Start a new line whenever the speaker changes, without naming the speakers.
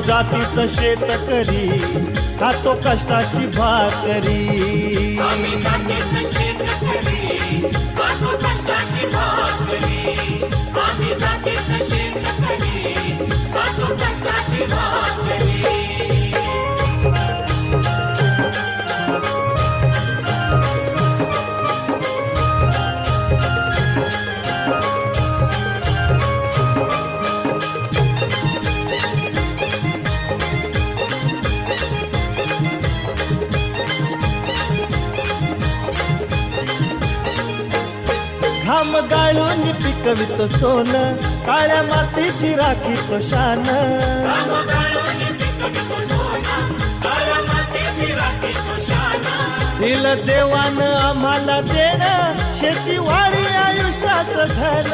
जातीच शेतकरी खातो कष्टाची भाकरी
आम्ही जातीच शेतकरी खातो कष्टाची भाकरी आम्ही जातीच शेतकरी खातो कष्टाची भाकरी
घाम गाळून पिकवितो सोन काळ्या मातीची राखीतो शान दिल देवान आम्हाला देण शेतीवाडी आयुष्याचं धन